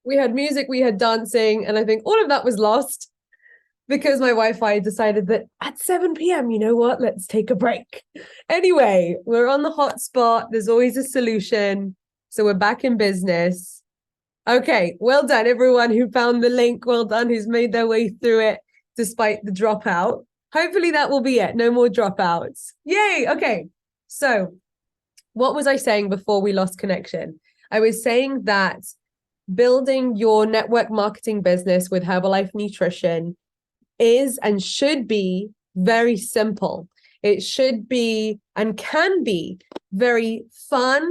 we had music, we had dancing, and I think all of that was lost because my Wi-Fi decided that at 7 p.m., you know what, let's take a break. Anyway, we're on the hotspot. There's always a solution. So we're back in business. Okay, well done, everyone who found the link. Well done, who's made their way through it despite the dropout. Hopefully that will be it. No more dropouts. Yay. Okay. So what was I saying before we lost connection? I was saying that building your network marketing business with Herbalife Nutrition is and should be very simple. It should be and can be very fun,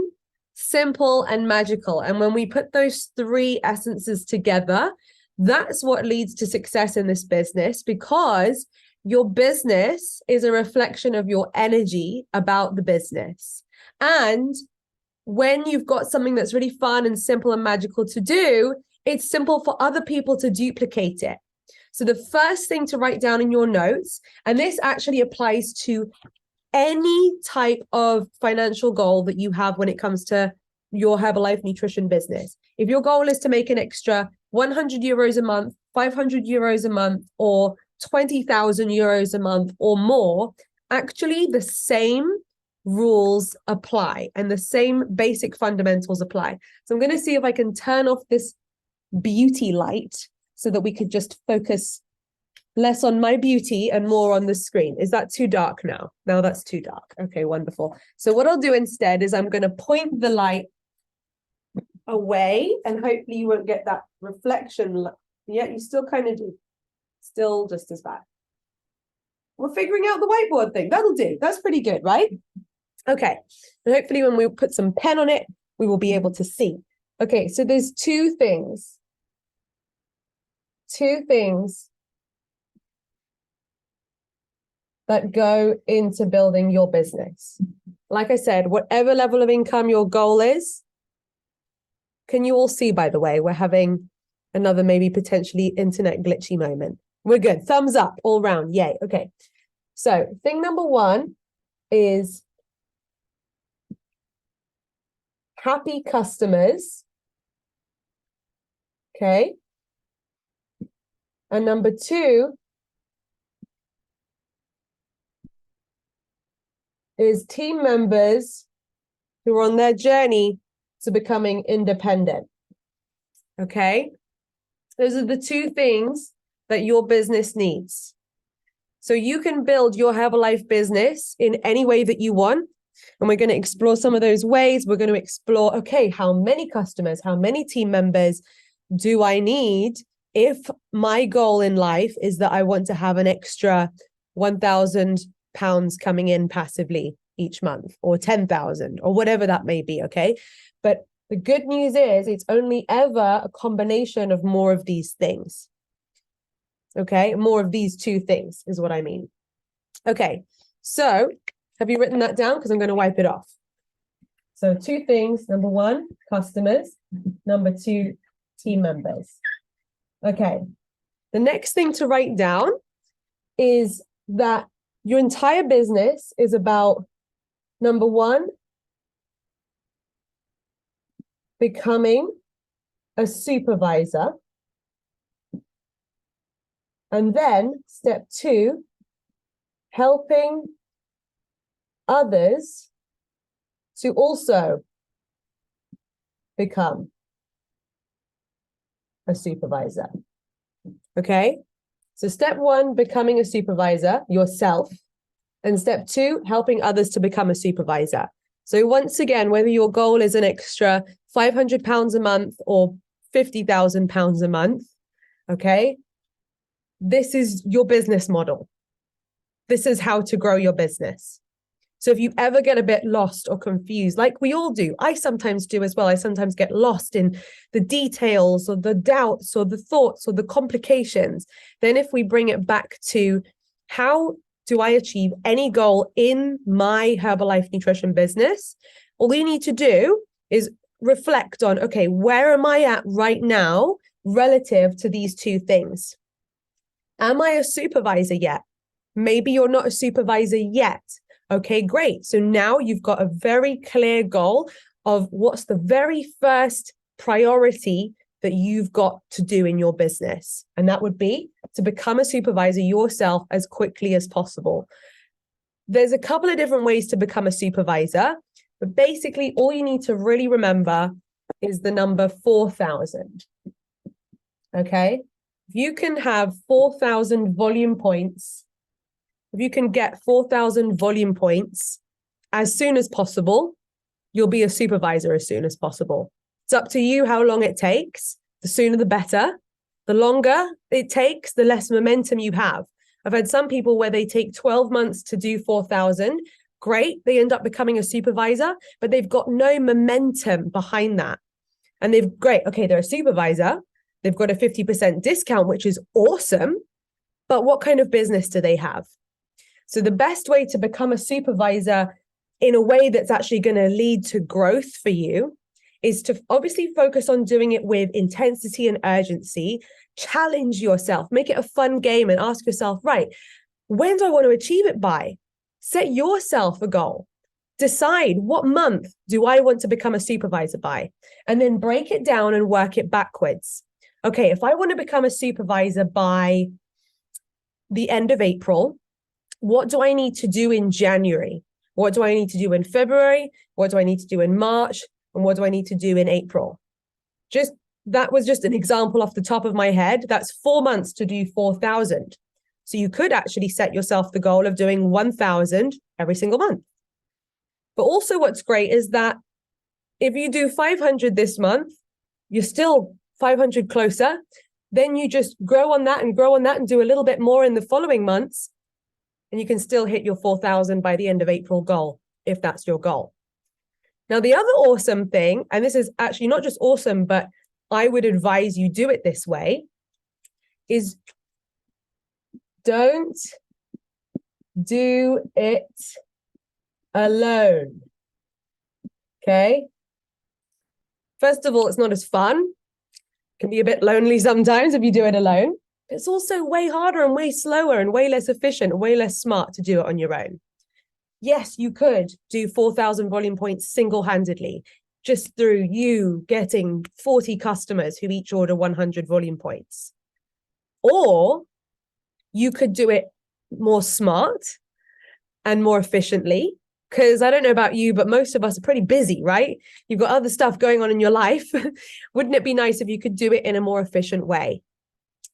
simple, and magical. And when we put those three essences together, that's what leads to success in this business, because your business is a reflection of your energy about the business. And when you've got something that's really fun and simple and magical to do, it's simple for other people to duplicate it. So the first thing to write down in your notes, and this actually applies to any type of financial goal that you have when it comes to your Herbalife Nutrition business. If your goal is to make an extra 100 euros a month, 500 euros a month, or 20,000 euros a month or more, actually the same rules apply and the same basic fundamentals apply. So I'm going to see if I can turn off this beauty light so that we could just focus less on my beauty and more on the screen. Is that too dark now? No, that's too dark. Okay, wonderful. So what I'll do instead is I'm going to point the light away, and hopefully you won't get that reflection. Yeah, you still kind of do. Still just as bad. We're figuring out the whiteboard thing. That'll do. That's pretty good, right? Okay. And hopefully when we put some pen on it, we will be able to see. Okay, so there's two things that go into building your business. Like I said, whatever level of income your goal is, can you all see, by the way, we're having another maybe potentially internet glitchy moment. We're good. Thumbs up all round. Yay. Okay. So thing number one is happy customers. Okay. And number two is team members who are on their journey to becoming independent. Okay. Those are the two things that your business needs. So you can build your Herbalife business in any way that you want. And we're going to explore some of those ways. We're going to explore, okay, how many customers, how many team members do I need if my goal in life is that I want to have an extra 1,000 pounds coming in passively each month, or 10,000, or whatever that may be, okay? But the good news is it's only ever a combination of more of these things. Okay, more of these two things is what I mean. Okay, so have you written that down? Because I'm going to wipe it off. So two things. Number one, customers. Number two, team members. Okay, the next thing to write down is that your entire business is about, number one, becoming a supervisor. And then step two, helping others to also become a supervisor. Okay? So step one, becoming a supervisor yourself. And step two, helping others to become a supervisor. So once again, whether your goal is an extra 500 pounds a month or 50,000 pounds a month, okay? This is your business model. This is how to grow your business. So if you ever get a bit lost or confused, like we all do, I sometimes do as well. I sometimes get lost in the details or the doubts or the thoughts or the complications. Then if we bring it back to how do I achieve any goal in my Herbalife Nutrition business, all you need to do is reflect on, okay, where am I at right now relative to these two things? Am I a supervisor yet? Maybe you're not a supervisor yet. Okay, great. So now you've got a very clear goal of what's the very first priority that you've got to do in your business. And that would be to become a supervisor yourself as quickly as possible. There's a couple of different ways to become a supervisor, but basically all you need to really remember is the number 4,000. Okay? If you can have 4,000 volume points, if you can get 4,000 volume points as soon as possible, you'll be a supervisor as soon as possible. It's up to you how long it takes. The sooner the better. The longer it takes, the less momentum you have. I've had some people where they take 12 months to do 4,000. Great. They end up becoming a supervisor, but they've got no momentum behind that. And they're a supervisor. They've got a 50% discount, which is awesome. But what kind of business do they have? So the best way to become a supervisor in a way that's actually going to lead to growth for you is to obviously focus on doing it with intensity and urgency. Challenge yourself, make it a fun game, and ask yourself, right, when do I want to achieve it by? Set yourself a goal. Decide what month do I want to become a supervisor by, and then break it down and work it backwards. Okay, if I want to become a supervisor by the end of April, what do I need to do in January? What do I need to do in February? What do I need to do in March? And what do I need to do in April? That was just an example off the top of my head. That's 4 months to do 4,000. So you could actually set yourself the goal of doing 1,000 every single month. But also what's great is that if you do 500 this month, you're still 500 closer. Then you just grow on that and do a little bit more in the following months. And you can still hit your 4,000 by the end of April goal, if that's your goal. Now, the other awesome thing, and this is actually not just awesome, but I would advise you do it this way, is don't do it alone. Okay? First of all, it's not as fun. It can be a bit lonely sometimes if you do it alone. It's also way harder and way slower and way less efficient, and way less smart to do it on your own. Yes, you could do 4,000 volume points single-handedly, just through you getting 40 customers who each order 100 volume points. Or you could do it more smart and more efficiently, because I don't know about you, but most of us are pretty busy, right? You've got other stuff going on in your life. Wouldn't it be nice if you could do it in a more efficient way?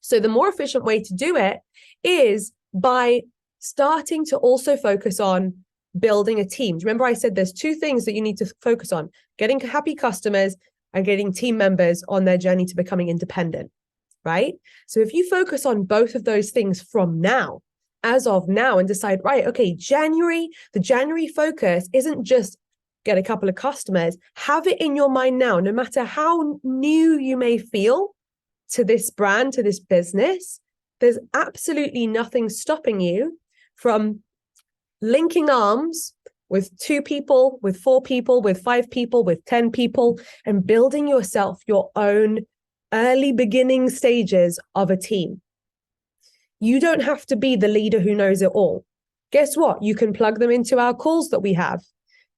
So the more efficient way to do it is by starting to also focus on building a team. Remember I said there's two things that you need to focus on: getting happy customers and getting team members on their journey to becoming independent, right? So if you focus on both of those things from now, as of now, and decide, right, okay, the January focus isn't just get a couple of customers. Have it in your mind now, no matter how new you may feel to this brand, to this business, there's absolutely nothing stopping you from linking arms with 2 people, with 4 people, with 5 people, with 10 people, and building yourself your own early beginning stages of a team. You don't have to be the leader who knows it all. Guess what? You can plug them into our calls that we have.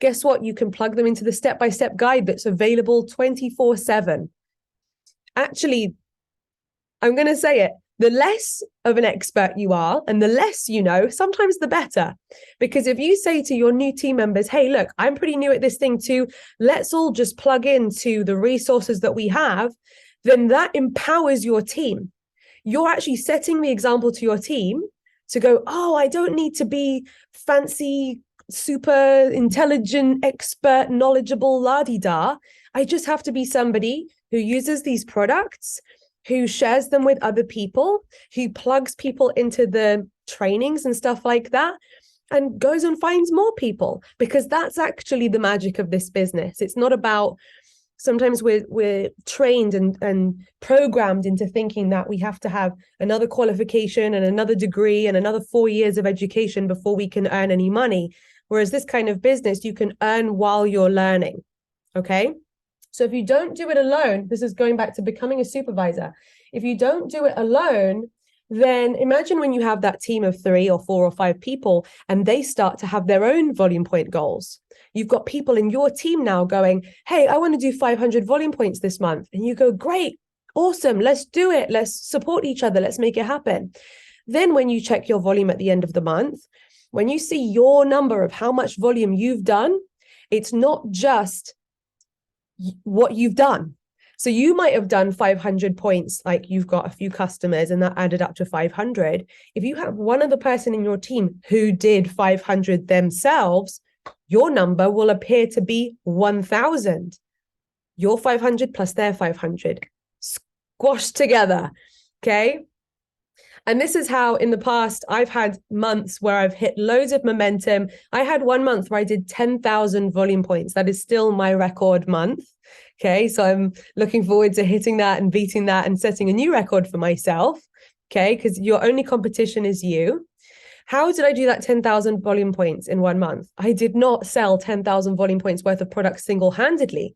Guess what? You can plug them into the step-by-step guide that's available 24/7. Actually, I'm going to say it. The less of an expert you are and the less you know, sometimes the better. Because if you say to your new team members, hey, look, I'm pretty new at this thing too, let's all just plug into the resources that we have, then that empowers your team. You're actually setting the example to your team to go, oh, I don't need to be fancy, super intelligent, expert, knowledgeable, la-di-da. I just have to be somebody who uses these products, who shares them with other people, who plugs people into the trainings and stuff like that, and goes and finds more people, because that's actually the magic of this business. It's not about, sometimes we're trained and programmed into thinking that we have to have another qualification and another degree and another 4 years of education before we can earn any money. Whereas this kind of business, you can earn while you're learning, okay? So if you don't do it alone, this is going back to becoming a supervisor. If you don't do it alone, then imagine when you have that team of 3 or 4 or 5 people and they start to have their own volume point goals. You've got people in your team now going, hey, I want to do 500 volume points this month. And you go, great, Awesome. Let's do it. Let's support each other. Let's make it happen. Then when you check your volume at the end of the month, when you see your number of how much volume you've done, it's not just what you've done. So you might have done 500 points, like you've got a few customers and that added up to 500. If you have one other person in your team who did 500 themselves, your number will appear to be 1,000. Your 500 plus their 500 squashed together. Okay. And this is how in the past, I've had months where I've hit loads of momentum. I had one month where I did 10,000 volume points. That is still my record month. Okay. So I'm looking forward to hitting that and beating that and setting a new record for myself. Okay. Because your only competition is you. How did I do that 10,000 volume points in one month? I did not sell 10,000 volume points worth of products single-handedly,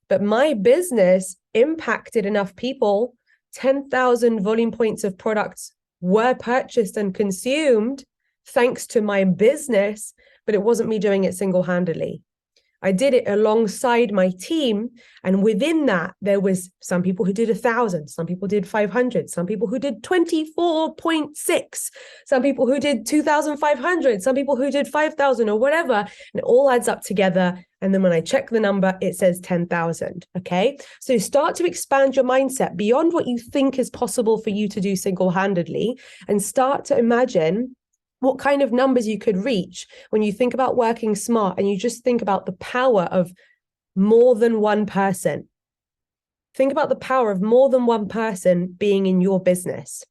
but my business impacted enough people. 10,000 volume points of products were purchased and consumed thanks to my business, but it wasn't me doing it single-handedly. I did it alongside my team. And within that, there was some people who did 1,000, some people did 500, some people who did 24.6, some people who did 2,500, some people who did 5,000 or whatever. And it all adds up together. And then when I check the number, it says 10,000. Okay. So start to expand your mindset beyond what you think is possible for you to do single-handedly, and start to imagine what kind of numbers you could reach when you think about working smart and you just think about the power of more than one person. Think about the power of more than one person being in your business.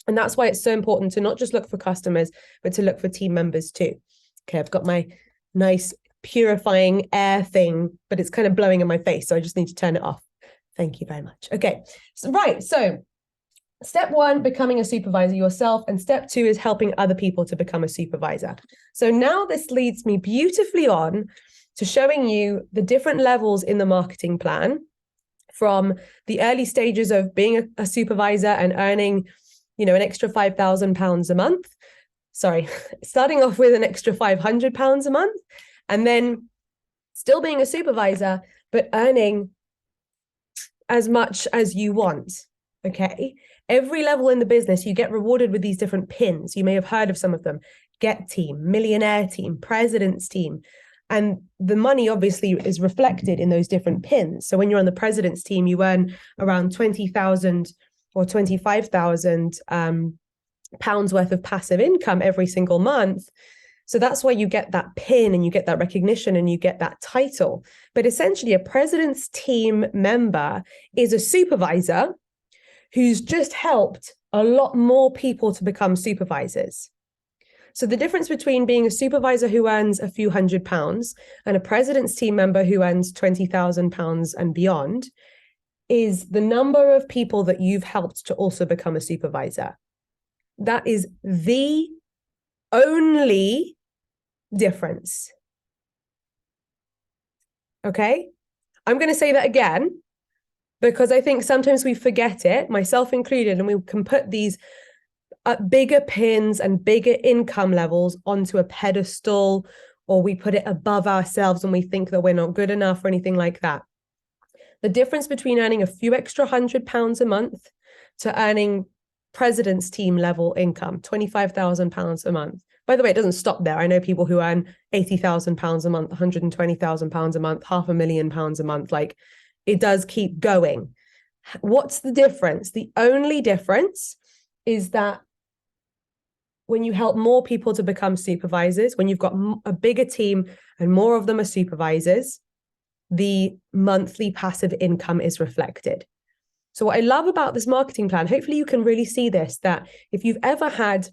And that's why it's so important to not just look for customers, but to look for team members too. Okay, I've got my nice purifying air thing, but it's kind of blowing in my face, so I just need to turn it off. Thank you very much. Okay, so step one, becoming a supervisor yourself. And step two is helping other people to become a supervisor. So now this leads me beautifully on to showing you the different levels in the marketing plan, from the early stages of being a supervisor and earning, an extra £5,000 a month. Sorry, starting off with an extra £500 a month, and then still being a supervisor, but earning as much as you want. Okay. Every level in the business, you get rewarded with these different pins. You may have heard of some of them: Get Team, Millionaire Team, President's Team. And the money obviously is reflected in those different pins. So when you're on the President's Team, you earn around 20,000 or 25,000 pounds worth of passive income every single month. So that's why you get that pin and you get that recognition and you get that title. But essentially, a President's Team member is a supervisor who's just helped a lot more people to become supervisors. So the difference between being a supervisor who earns a few £100 and a President's Team member who earns £20,000 and beyond is the number of people that you've helped to also become a supervisor. That is the only difference. Okay? I'm going to say that again, because I think sometimes we forget it, myself included, and we can put these bigger pins and bigger income levels onto a pedestal, or we put it above ourselves and we think that we're not good enough or anything like that. The difference between earning a few extra £100 a month to earning President's Team level income, £25,000 a month. By the way, it doesn't stop there. I know people who earn £80,000 a month, £120,000 a month, £500,000 a month. Like, it does keep going. What's the difference? The only difference is that when you help more people to become supervisors, when you've got a bigger team and more of them are supervisors, the monthly passive income is reflected. So what I love about this marketing plan, hopefully you can really see this, that if you've ever had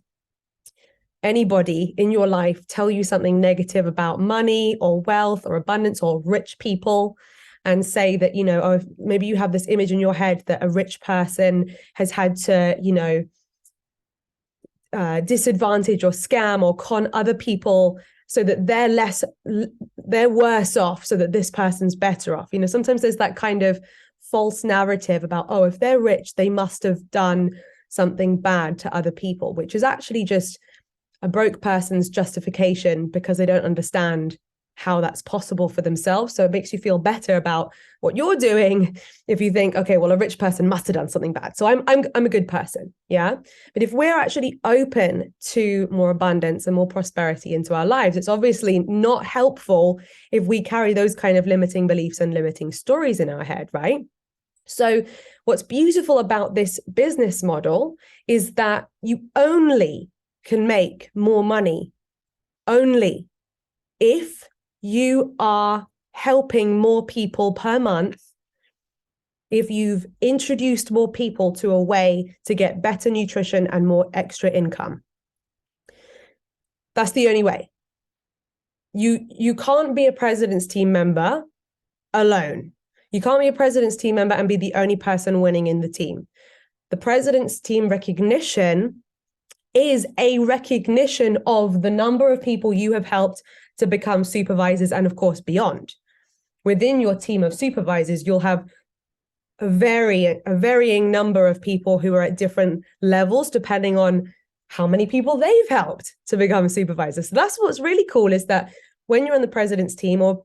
anybody in your life tell you something negative about money or wealth or abundance or rich people, and say that, oh, maybe you have this image in your head that a rich person has had to, disadvantage or scam or con other people so that they're worse off so that this person's better off. Sometimes there's that kind of false narrative about, oh, if they're rich, they must have done something bad to other people, which is actually just a broke person's justification because they don't understand how that's possible for themselves. So it makes you feel better about what you're doing if you think, okay, well, a rich person must have done something bad, so I'm a good person. Yeah. But if we're actually open to more abundance and more prosperity into our lives, it's obviously not helpful if we carry those kind of limiting beliefs and limiting stories in our head, right? So what's beautiful about this business model is that you only can make more money only if you are helping more people per month, if you've introduced more people to a way to get better nutrition and more extra income. That's the only way. You can't be a president's team member alone. You can't be a president's team member and be the only person winning in the team. The president's team recognition is a recognition of the number of people you have helped to become supervisors, and of course beyond. Within your team of supervisors, you'll have a varying number of people who are at different levels depending on how many people they've helped to become supervisors. So that's what's really cool, is that when you're on the president's team, or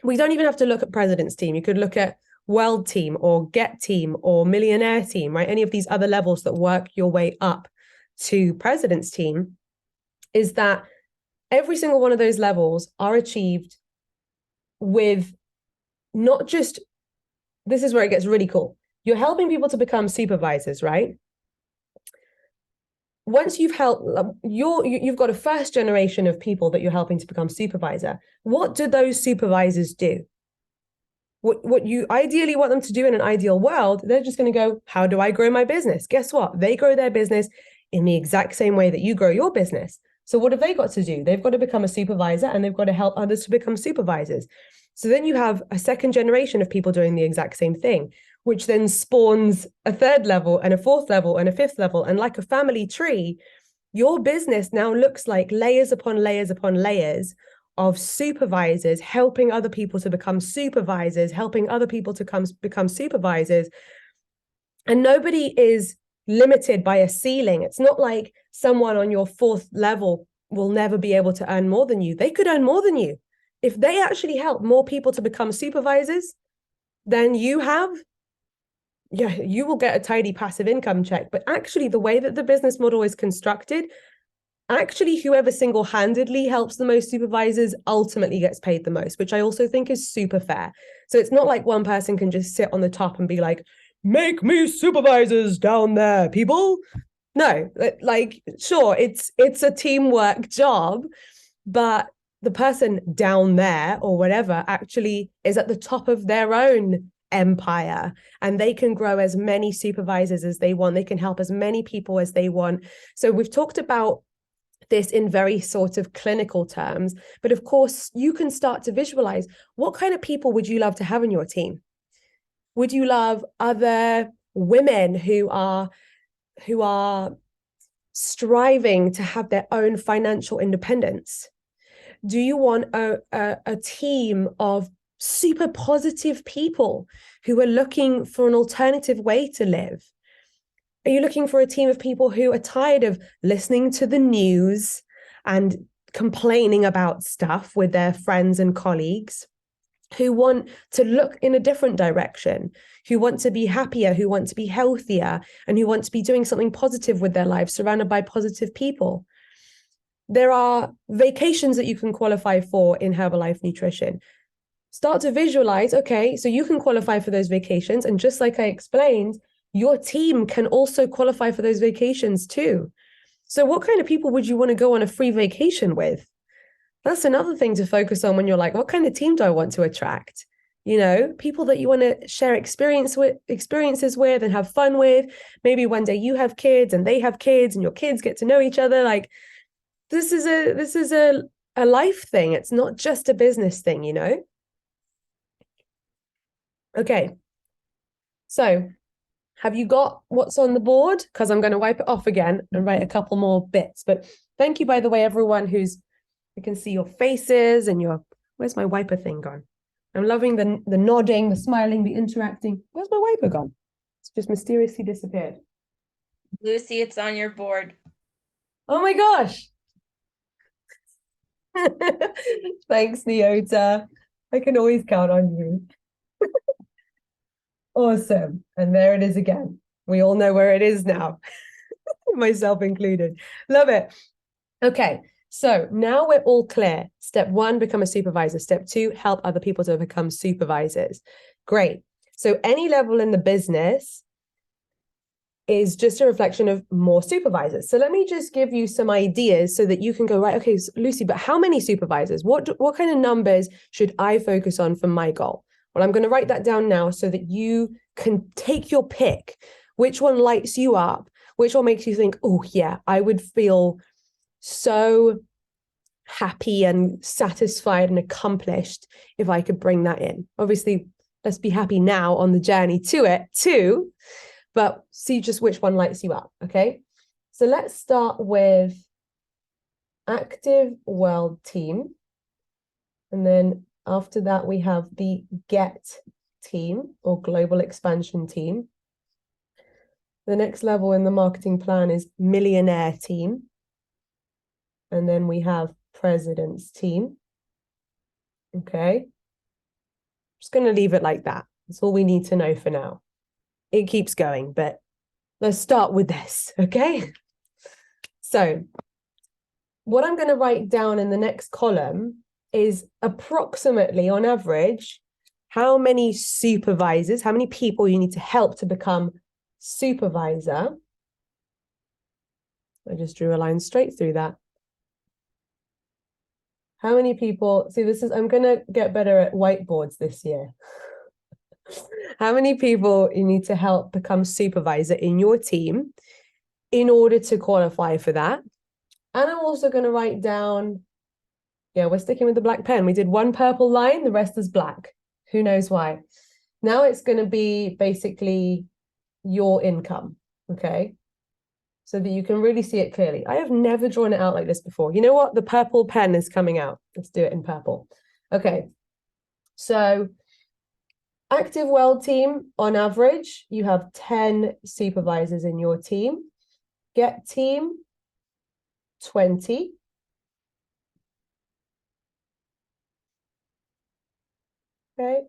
we don't even have to look at president's team, you could look at world team or get team or millionaire team, right? Any of these other levels that work your way up to president's team, is that every single one of those levels are achieved with not just, this is where it gets really cool. You're helping people to become supervisors, right? Once you've helped, you've got a first generation of people that you're helping to become supervisor. What do those supervisors do? What you ideally want them to do in an ideal world, they're just going to go, how do I grow my business? Guess what? They grow their business in the exact same way that you grow your business. So what have they got to do? They've got to become a supervisor, and they've got to help others to become supervisors. So then you have a second generation of people doing the exact same thing, which then spawns a third level and a fourth level and a fifth level. And like a family tree, your business now looks like layers upon layers upon layers of supervisors helping other people to become supervisors, helping other people to become supervisors. And nobody is limited by a ceiling. It's not like someone on your fourth level will never be able to earn more than you. They could earn more than you. If they actually help more people to become supervisors than you have, yeah, you will get a tidy passive income check. But actually, the way that the business model is constructed, actually, whoever single-handedly helps the most supervisors ultimately gets paid the most, which I also think is super fair. So it's not like one person can just sit on the top and be like, make me supervisors down there, people. No, like, sure, it's a teamwork job, but the person down there or whatever actually is at the top of their own empire, and they can grow as many supervisors as they want. They can help as many people as they want. So we've talked about this in very sort of clinical terms, but of course you can start to visualize, what kind of people would you love to have in your team? Would you love other women who are striving to have their own financial independence? Do you want a team of super positive people who are looking for an alternative way to live? Are you looking for a team of people who are tired of listening to the news and complaining about stuff with their friends and colleagues, who want to look in a different direction, who want to be happier, who want to be healthier, and who want to be doing something positive with their lives, surrounded by positive people? There are vacations that you can qualify for in Herbalife Nutrition. Start to visualize, okay, so you can qualify for those vacations. And just like I explained, your team can also qualify for those vacations too. So what kind of people would you want to go on a free vacation with? That's another thing to focus on when you're like, what kind of team do I want to attract? You know, people that you want to share experiences with and have fun with. Maybe one day you have kids and they have kids and your kids get to know each other. Like, this is a life thing. It's not just a business thing, you know? Okay. So have you got what's on the board? Because I'm going to wipe it off again and write a couple more bits. But thank you, by the way, everyone I can see your faces and where's my wiper thing gone? I'm loving the nodding, the smiling, the interacting. Where's my wiper gone? It's just mysteriously disappeared. Lucy, it's on your board. Oh my gosh. Thanks, Neota. I can always count on you. Awesome. And there it is again. We all know where it is now, myself included. Love it. Okay. So now we're all clear. Step 1, become a supervisor. Step 2, help other people to become supervisors. Great. So any level in the business is just a reflection of more supervisors. So let me just give you some ideas so that you can go, right, okay, so Lucy, but how many supervisors? What kind of numbers should I focus on for my goal? Well, I'm going to write that down now so that you can take your pick. Which one lights you up? Which one makes you think, oh yeah, I would feel so happy and satisfied and accomplished if I could bring that in. Obviously, let's be happy now on the journey to it too, but see just which one lights you up, okay? So let's start with active world team. And then after that, we have the get team or global expansion team. The next level in the marketing plan is millionaire team. And then we have president's team. Okay. Just going to leave it like that. That's all we need to know for now. It keeps going, but let's start with this. Okay. So what I'm going to write down in the next column is approximately on average, how many supervisors, how many people you need to help to become supervisor. I just drew a line straight through that. How many people, see, I'm going to get better at whiteboards this year. How many people you need to help become supervisor in your team in order to qualify for that? And I'm also going to write down, yeah, we're sticking with the black pen. We did one purple line, the rest is black. Who knows why? Now it's going to be basically your income, okay? So that you can really see it clearly. I have never drawn it out like this before. You know what? The purple pen is coming out. Let's do it in purple. Okay. So active world team, on average, you have 10 supervisors in your team. Get team, 20. Okay.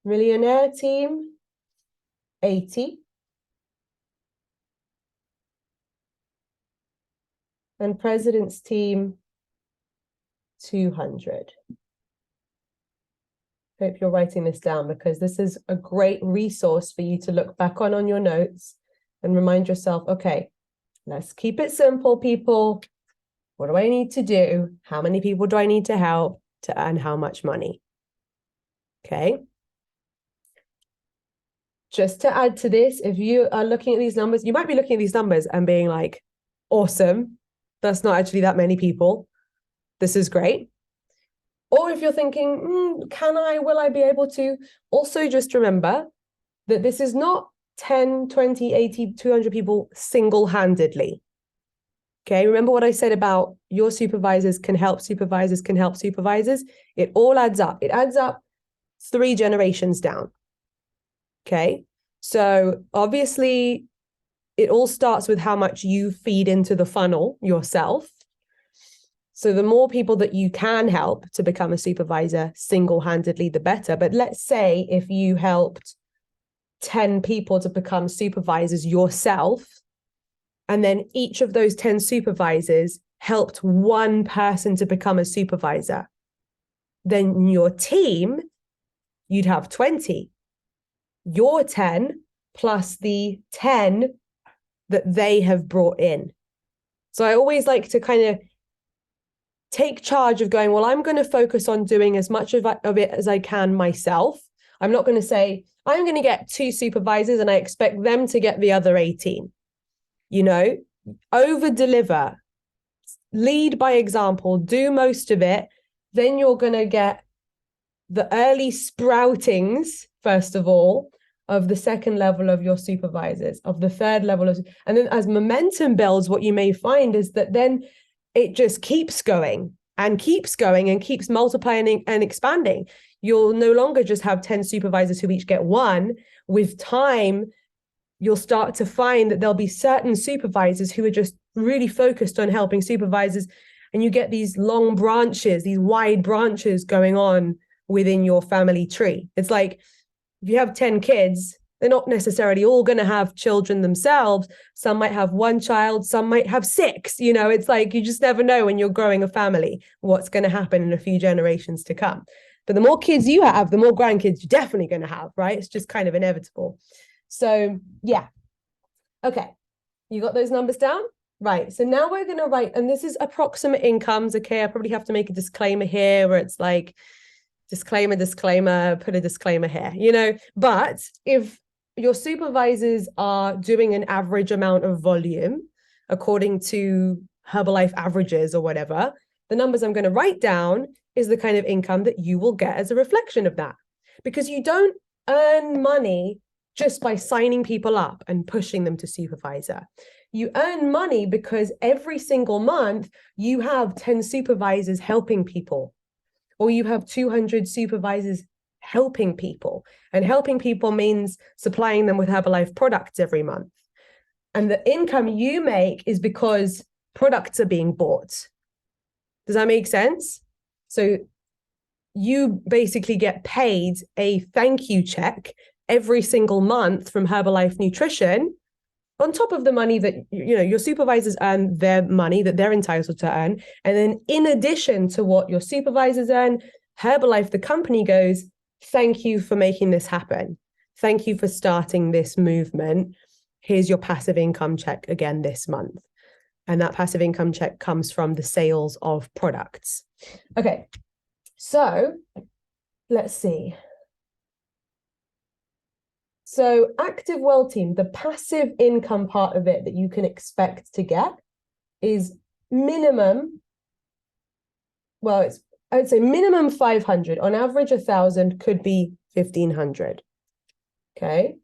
Millionaire team, 80. And president's team, 200. Hope you're writing this down because this is a great resource for you to look back on your notes and remind yourself, okay, let's keep it simple, people. What do I need to do? How many people do I need to help to earn how much money? Okay. Just to add to this, if you are looking at these numbers, you might be looking at these numbers and being like, awesome. That's not actually that many people. This is great. Or if you're thinking, will I be able to? Also just remember that this is not 10, 20, 80, 200 people single-handedly. Okay, remember what I said about your supervisors can help supervisors can help supervisors? It all adds up. It adds up 3 generations down. Okay, so obviously it all starts with how much you feed into the funnel yourself. So the more people that you can help to become a supervisor single-handedly, the better. But let's say if you helped 10 people to become supervisors yourself, and then each of those 10 supervisors helped one person to become a supervisor, then your team, you'd have 20. Your 10 plus the 10 that they have brought in. So I always like to kind of take charge of going, well, I'm going to focus on doing as much of it as I can myself. I'm not going to say, I'm going to get 2 supervisors and I expect them to get the other 18. You know, over deliver, lead by example, do most of it. Then you're going to get the early sproutings, first of all, of the second level of your supervisors, of the third level of, and then as momentum builds, what you may find is that then it just keeps going and keeps multiplying and expanding. You'll no longer just have 10 supervisors who each get 1. With time, you'll start to find that there'll be certain supervisors who are just really focused on helping supervisors, and you get these long branches, these wide branches going on within your family tree. It's like if you have 10 kids, they're not necessarily all going to have children themselves. Some might have one child, some might have six. You know, it's like you just never know when you're growing a family what's going to happen in a few generations to come. But the more kids you have, the more grandkids you're definitely going to have, right? It's just kind of inevitable. So, yeah. Okay. You got those numbers down? Right. So now we're going to write, and this is approximate incomes. Okay. I probably have to make a disclaimer here where it's like, disclaimer, put a disclaimer here, you know, but if your supervisors are doing an average amount of volume according to Herbalife averages or whatever, the numbers I'm going to write down is the kind of income that you will get as a reflection of that. Because you don't earn money just by signing people up and pushing them to supervisor. You earn money because every single month you have 10 supervisors helping people, or you have 200 supervisors helping people. And helping people means supplying them with Herbalife products every month. And the income you make is because products are being bought. Does that make sense? So you basically get paid a thank you check every single month from Herbalife Nutrition, on top of the money that, you know, your supervisors earn their money that they're entitled to earn. And then in addition to what your supervisors earn, Herbalife, the company, goes, thank you for making this happen. Thank you for starting this movement. Here's your passive income check again this month. And that passive income check comes from the sales of products. Okay, so let's see. So active well team, the passive income part of it that you can expect to get is minimum, well, I would say minimum 500. On average, 1,000, could be 1,500. Okay.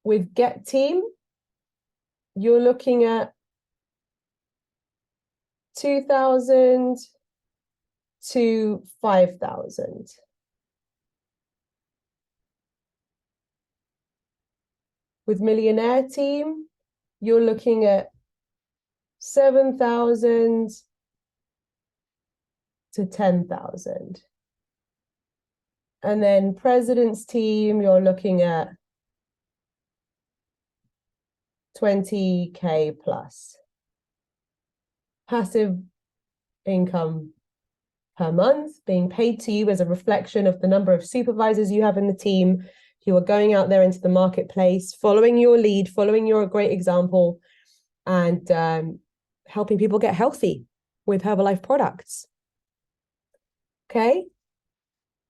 With Get Team, you're looking at 2,000 to 5,000. With Millionaire Team, you're looking at 7,000 to 10,000. And then President's Team, you're looking at 20K plus. Passive income per month being paid to you as a reflection of the number of supervisors you have in the team who are going out there into the marketplace, following your lead, following your great example, and helping people get healthy with Herbalife products. Okay,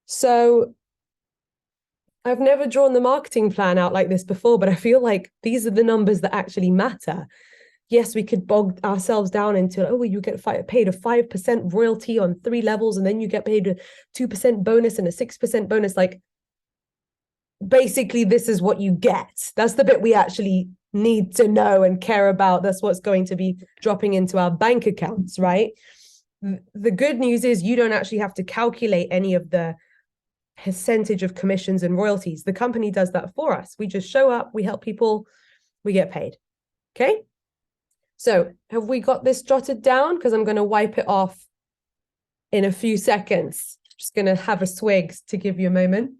so I've never drawn the marketing plan out like this before, but I feel like these are the numbers that actually matter. Yes, we could bog ourselves down into, oh, you get paid a 5% royalty on 3 levels, and then you get paid a 2% bonus and a 6% bonus. Like, basically, this is what you get. That's the bit we actually need to know and care about. That's what's going to be dropping into our bank accounts, right? The good news is you don't actually have to calculate any of the percentage of commissions and royalties. The company does that for us. We just show up, we help people, we get paid. Okay? So have we got this jotted down? Because I'm going to wipe it off in a few seconds. Just going to have a swig to give you a moment.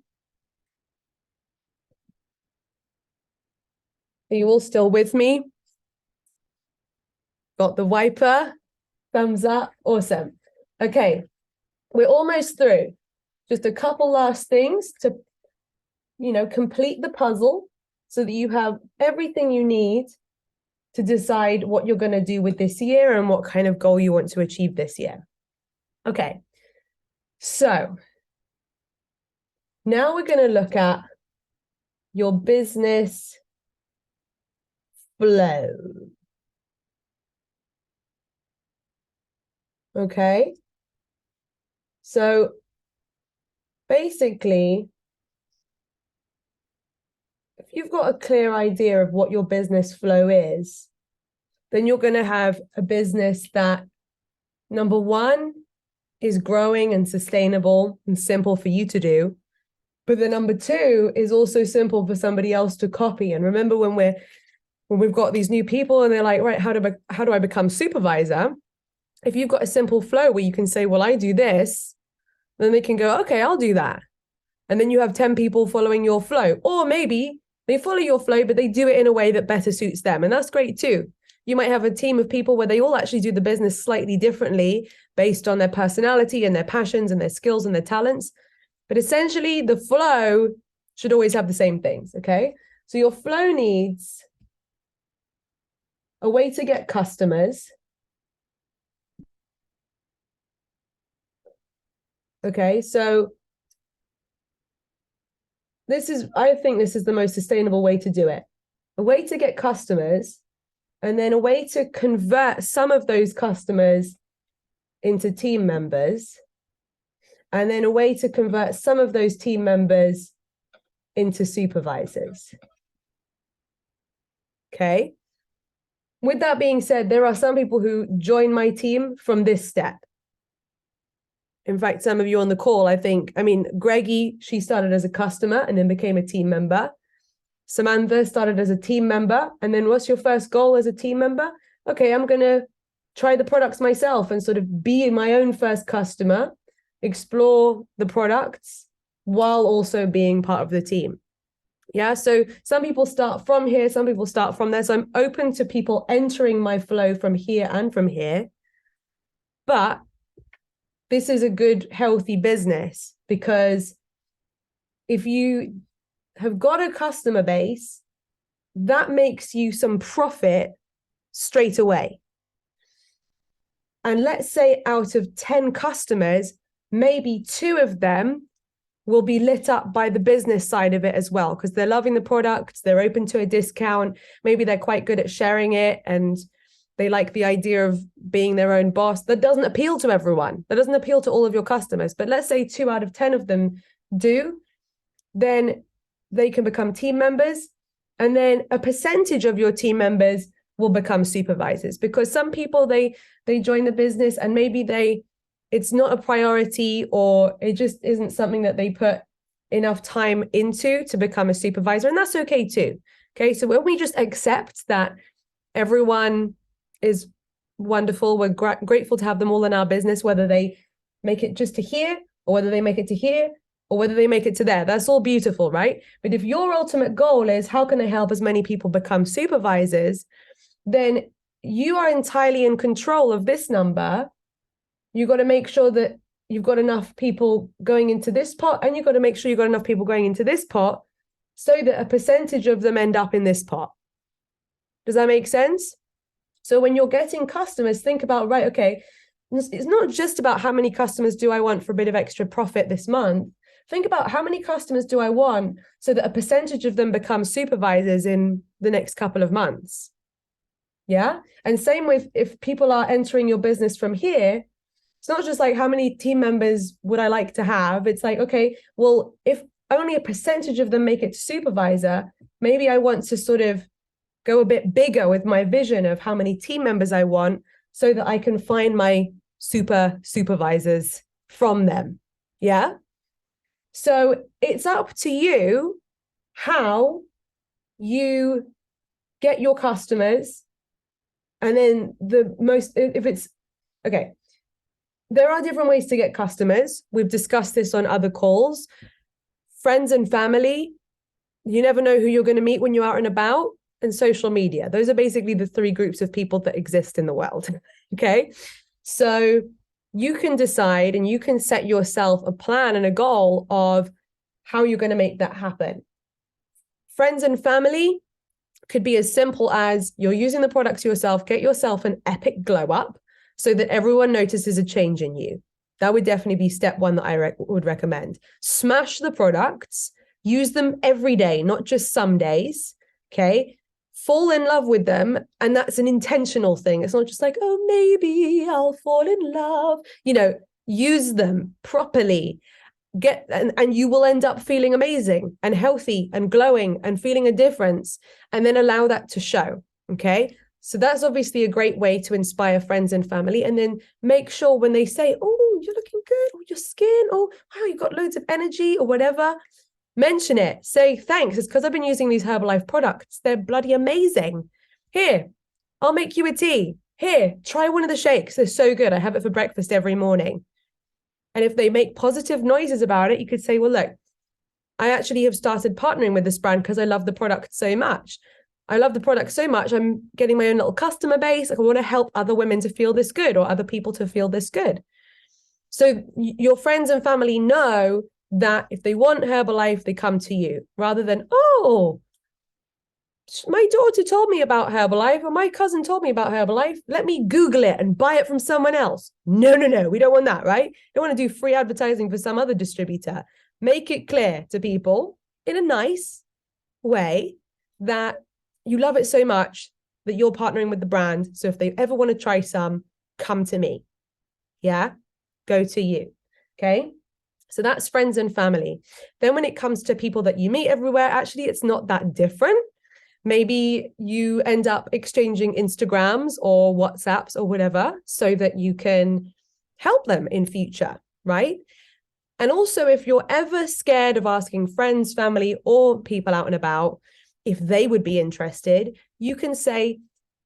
Are you all still with me? Got the wiper? Thumbs up. Awesome. Okay. We're almost through. Just a couple last things to, you know, complete the puzzle so that you have everything you need to decide what you're going to do with this year and what kind of goal you want to achieve this year. Okay, so now we're going to look at your business flow. Okay, so basically, if you've got a clear idea of what your business flow is, then you're going to have a business that, number one, is growing and sustainable and simple for you to do. But the number two is also simple for somebody else to copy. And remember, when we're when we've got these new people and they're like, right, how do I become supervisor? If you've got a simple flow where you can say, well, I do this, then they can go, okay, I'll do that. And then you have 10 people following your flow. Or maybe they follow your flow, but they do it in a way that better suits them. And that's great too. You might have a team of people where they all actually do the business slightly differently based on their personality and their passions and their skills and their talents. But essentially, the flow should always have the same things, okay? So your flow needs a way to get customers. Okay, so I think this is the most sustainable way to do it. A way to get customers, and then a way to convert some of those customers into team members, and then a way to convert some of those team members into supervisors. Okay. With that being said, there are some people who join my team from this step. In fact, some of you on the call, Greggy, she started as a customer and then became a team member. Samantha started as a team member. And then what's your first goal as a team member? Okay, I'm going to try the products myself and sort of be my own first customer, explore the products while also being part of the team. Yeah, so some people start from here, some people start from there. So I'm open to people entering my flow from here and from here. But this is a good, healthy business, because if you have got a customer base, that makes you some profit straight away. And let's say out of 10 customers, maybe 2 of them will be lit up by the business side of it as well, because they're loving the product, they're open to a discount, maybe they're quite good at sharing it, and they like the idea of being their own boss. That doesn't appeal to everyone. That doesn't appeal to all of your customers. But let's say 2 out of 10 of them do, then they can become team members. And then a percentage of your team members will become supervisors, because some people, they join the business and maybe it's not a priority, or it just isn't something that they put enough time into to become a supervisor. And that's okay too. Okay. So when we just accept that everyone is wonderful, we're grateful to have them all in our business, whether they make it just to here, or whether they make it to here, or whether they make it to there, that's all beautiful, right? But if your ultimate goal is how can I help as many people become supervisors, then you are entirely in control of this number. You've got to make sure that you've got enough people going into this pot, and you've got to make sure you've got enough people going into this pot so that a percentage of them end up in this pot. Does that make sense? So when you're getting customers, think about, right, okay, it's not just about how many customers do I want for a bit of extra profit this month. Think about how many customers do I want so that a percentage of them become supervisors in the next couple of months. Yeah. And same with if people are entering your business from here, it's not just like how many team members would I like to have? It's like, okay, well, if only a percentage of them make it to supervisor, maybe I want to sort of go a bit bigger with my vision of how many team members I want so that I can find my supervisors from them. Yeah. So it's up to you how you get your customers. And then okay, there are different ways to get customers. We've discussed this on other calls. Friends and family, you never know who you're going to meet when you're out and about, and social media. Those are basically the 3 groups of people that exist in the world. Okay. So you can decide and you can set yourself a plan and a goal of how you're going to make that happen. Friends and family could be as simple as you're using the products yourself, get yourself an epic glow up so that everyone notices a change in you. That would definitely be step 1 that I would recommend. Smash the products, use them every day, not just some days. Okay. Fall in love with them. And that's an intentional thing. It's not just like, oh, maybe I'll fall in love. Use them properly. And you will end up feeling amazing and healthy and glowing and feeling a difference, and then allow that to show. Okay. So that's obviously a great way to inspire friends and family. And then make sure when they say, oh, you're looking good, or your skin, oh, wow, you've got loads of energy or whatever, mention it. Say thanks. It's because I've been using these Herbalife products. They're bloody amazing. Here, I'll make you a tea. Here, try one of the shakes. They're so good. I have it for breakfast every morning. And if they make positive noises about it, you could say, well, look, I actually have started partnering with this brand because I love the product so much. I love the product so much. I'm getting my own little customer base. Like, I want to help other women to feel this good or other people to feel this good. So your friends and family know that if they want Herbalife, they come to you rather than, oh, my daughter told me about Herbalife or my cousin told me about Herbalife. Let me Google it and buy it from someone else. No. We don't want that, right? Don't want to do free advertising for some other distributor. Make it clear to people in a nice way that you love it so much that you're partnering with the brand. So if they ever want to try some, come to me. Yeah, go to you. Okay. So that's friends and family. Then when it comes to people that you meet everywhere, actually, it's not that different. Maybe you end up exchanging Instagrams or WhatsApps or whatever so that you can help them in future, right? And also, if you're ever scared of asking friends, family, or people out and about if they would be interested, you can say,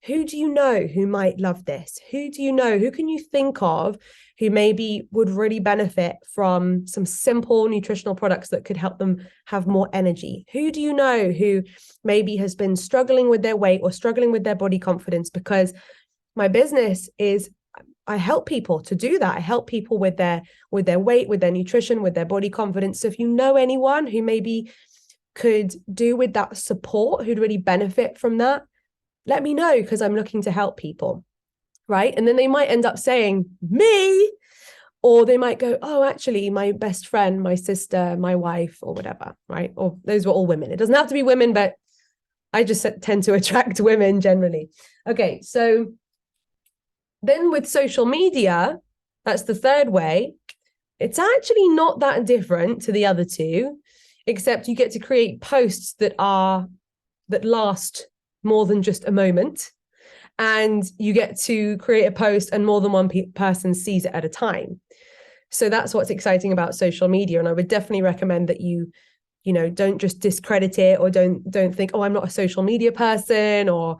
who do you know who might love this? Who do you know? Who can you think of who maybe would really benefit from some simple nutritional products that could help them have more energy? Who do you know who maybe has been struggling with their weight or struggling with their body confidence? Because my business is, I help people to do that. I help people with their weight, with their nutrition, with their body confidence. So if you know anyone who maybe could do with that support, who'd really benefit from that, let me know, because I'm looking to help people, right? And then they might end up saying, me, or they might go, oh, actually, my best friend, my sister, my wife, or whatever, right? Or those were all women. It doesn't have to be women, but I just tend to attract women generally. Okay, so then with social media, that's the third way. It's actually not that different to the other two, except you get to create posts that last more than just a moment. And you get to create a post and more than one person sees it at a time. So that's what's exciting about social media. And I would definitely recommend that you don't just discredit it, or don't think, oh, I'm not a social media person, or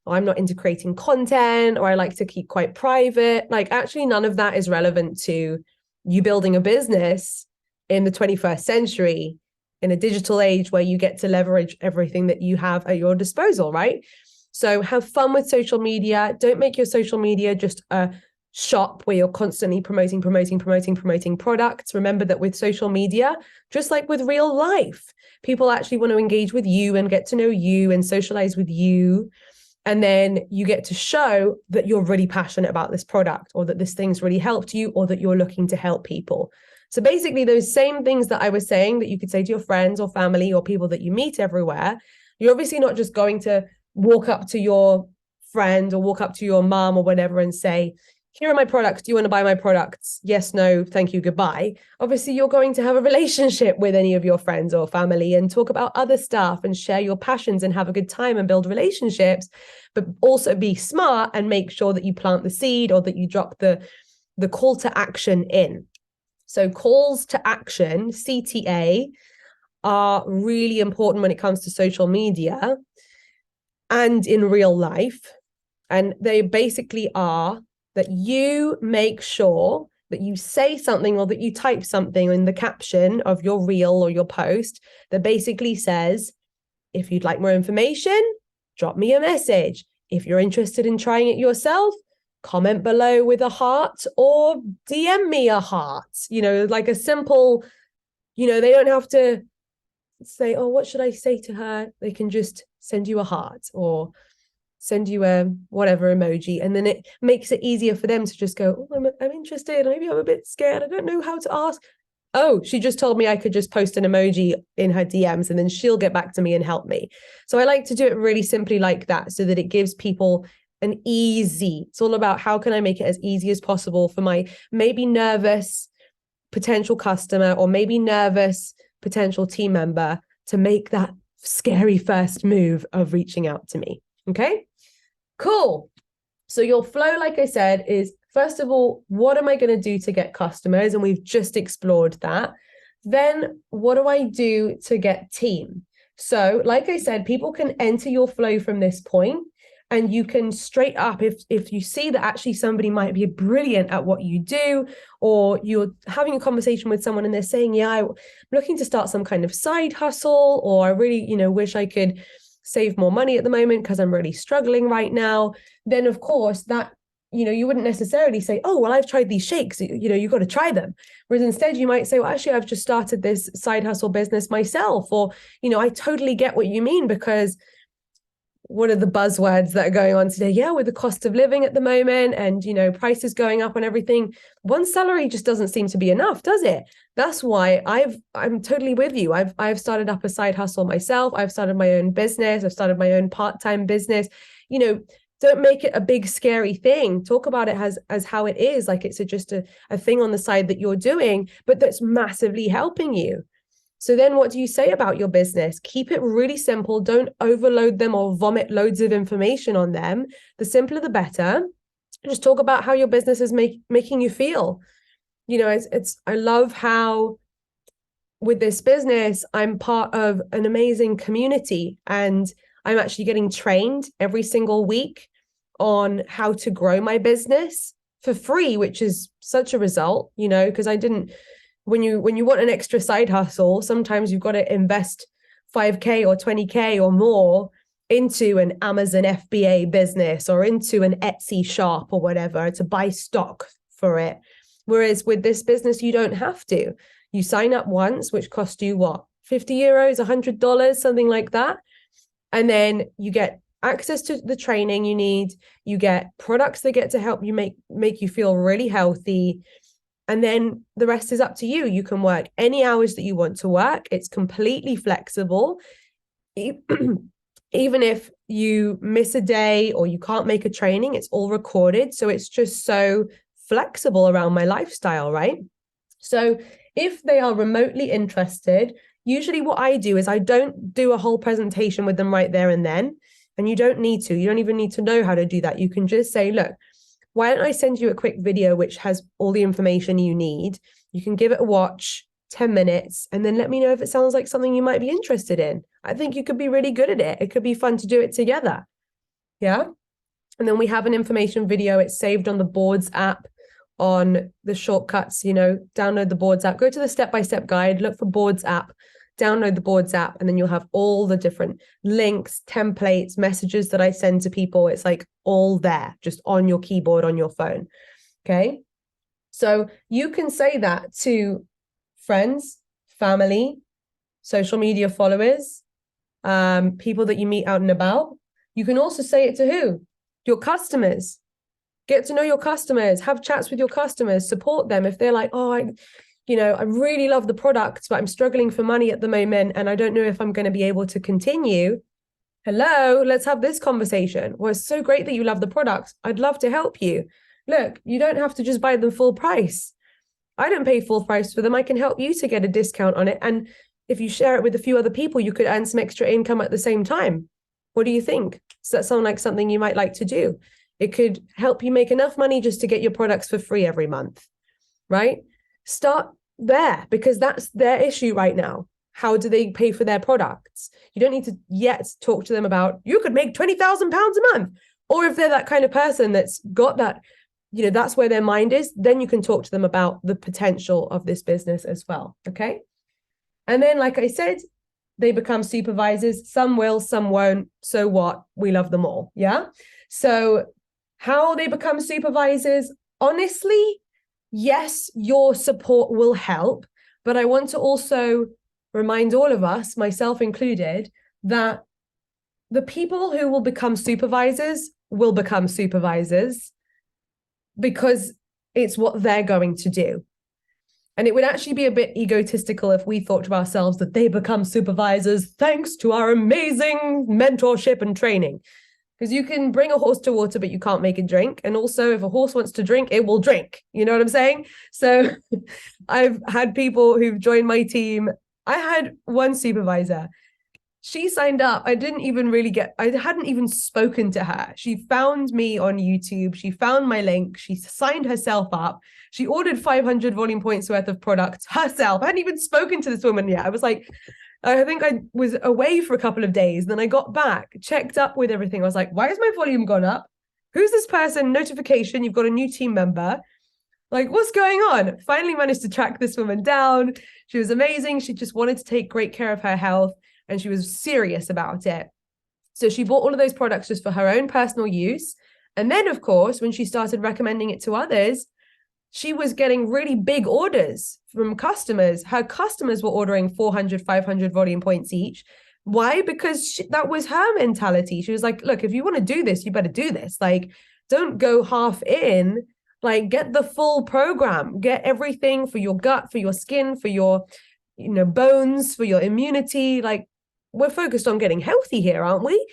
I'm not into creating content, or I like to keep quite private. Like, actually, none of that is relevant to you building a business in the 21st century, in a digital age where you get to leverage everything that you have at your disposal, right? So have fun with social media. Don't make your social media just a shop where you're constantly promoting products. Remember that with social media, just like with real life, people actually want to engage with you and get to know you and socialize with you. And then you get to show that you're really passionate about this product, or that this thing's really helped you, or that you're looking to help people. So basically, those same things that I was saying that you could say to your friends or family or people that you meet everywhere, you're obviously not just going to walk up to your friend or walk up to your mom or whatever and say, here are my products. Do you want to buy my products? Yes, no, thank you, goodbye. Obviously, you're going to have a relationship with any of your friends or family and talk about other stuff and share your passions and have a good time and build relationships, but also be smart and make sure that you plant the seed, or that you drop the call to action in. So calls to action, CTA, are really important when it comes to social media and in real life. And they basically are that you make sure that you say something, or that you type something in the caption of your reel or your post that basically says, if you'd like more information, drop me a message. If you're interested in trying it yourself, comment below with a heart, or DM me a heart, like a simple, they don't have to say, oh, what should I say to her? They can just send you a heart or send you a whatever emoji. And then it makes it easier for them to just go, oh, I'm interested. Maybe I'm a bit scared. I don't know how to ask. Oh, she just told me I could just post an emoji in her DMs and then she'll get back to me and help me. So I like to do it really simply like that, so that it gives people it's all about how can I make it as easy as possible for my maybe nervous potential customer, or maybe nervous potential team member, to make that scary first move of reaching out to me. Okay, cool. So your flow, like I said, is first of all, what am I going to do to get customers? And we've just explored that. Then what do I do to get team? So like I said, people can enter your flow from this point. And you can straight up, if you see that actually somebody might be brilliant at what you do, or you're having a conversation with someone and they're saying, yeah, I'm looking to start some kind of side hustle, or I really, wish I could save more money at the moment because I'm really struggling right now, then of course that, you wouldn't necessarily say, oh, well, I've tried these shakes, you've got to try them. Whereas instead you might say, well, actually, I've just started this side hustle business myself. Or, I totally get what you mean, because what are the buzzwords that are going on today? Yeah, with the cost of living at the moment and, prices going up on everything, one salary just doesn't seem to be enough, does it? That's why I'm totally with you. I've started up a side hustle myself. I've started my own business. I've started my own part-time business. Don't make it a big, scary thing. Talk about it as how it is, like it's just a thing on the side that you're doing, but that's massively helping you. So then what do you say about your business? Keep it really simple. Don't overload them or vomit loads of information on them. The simpler, the better. Just talk about how your business is making you feel. I love how with this business, I'm part of an amazing community, and I'm actually getting trained every single week on how to grow my business for free, which is such a result, because I didn't. When you want an extra side hustle, sometimes you've got to invest 5K or 20K or more into an Amazon FBA business or into an Etsy shop or whatever to buy stock for it. Whereas with this business, you don't have to. You sign up once, which costs you what, 50 euros, $100, something like that. And then you get access to the training you need. You get products that get to help you make you feel really healthy. And then the rest is up to you. You can work any hours that you want to work. It's completely flexible. Even if you miss a day or you can't make a training, it's all recorded. So it's just so flexible around my lifestyle, right? So if they are remotely interested, usually what I do is I don't do a whole presentation with them right there and then. And you don't need to. You don't even need to know how to do that. You can just say, look, why don't I send you a quick video which has all the information you need? You can give it a watch, 10 minutes, and then let me know if it sounds like something you might be interested in. I think you could be really good at it. It could be fun to do it together. Yeah. And then we have an information video. It's saved on the Boards app, on the shortcuts, download the Boards app, go to the step-by-step guide, look for Boards app, download the Boards app, and then you'll have all the different links, templates, messages that I send to people. It's like all there, just on your keyboard, on your phone. Okay. So you can say that to friends, family, social media followers, people that you meet out and about. You can also say it to who? Your customers. Get to know your customers, have chats with your customers, support them. If they're like, oh, I really love the products, but I'm struggling for money at the moment, and I don't know if I'm going to be able to continue. Hello, let's have this conversation. Well, it's so great that you love the products. I'd love to help you. Look, you don't have to just buy them full price. I don't pay full price for them. I can help you to get a discount on it. And if you share it with a few other people, you could earn some extra income at the same time. What do you think? Does that sound like something you might like to do? It could help you make enough money just to get your products for free every month, right? Start there, because that's their issue right now. How do they pay for their products? You don't need to yet talk to them about, you could make £20,000 a month. Or if they're that kind of person that's got that, that's where their mind is, then you can talk to them about the potential of this business as well. Okay. And then, like I said, they become supervisors. Some will, some won't. So what? We love them all. Yeah. So how they become supervisors, honestly, yes, your support will help. But I want to also remind all of us, myself included, that the people who will become supervisors because it's what they're going to do. And it would actually be a bit egotistical if we thought to ourselves that they become supervisors thanks to our amazing mentorship and training. Because you can bring a horse to water, but you can't make it drink. And also, if a horse wants to drink, it will drink. You know what I'm saying? So I've had people who've joined my team. I had one supervisor. She signed up. I hadn't even spoken to her. She found me on YouTube. She found my link. She signed herself up. She ordered 500 volume points worth of products herself. I hadn't even spoken to this woman yet. I was like, I think I was away for a couple of days. Then I got back, checked up with everything. I was like, why has my volume gone up? Who's this person? Notification, you've got a new team member. Like, what's going on? Finally managed to track this woman down. She was amazing. She just wanted to take great care of her health, and she was serious about it. So she bought all of those products just for her own personal use. And then, of course, when she started recommending it to others, she was getting really big orders from customers. Her customers were ordering 400, 500 volume points each. Why? Because that was her mentality. She was like, look, if you want to do this, you better do this. Like, don't go half in. Like, get the full program, get everything for your gut, for your skin, for your, bones, for your immunity. Like, we're focused on getting healthy here, aren't we?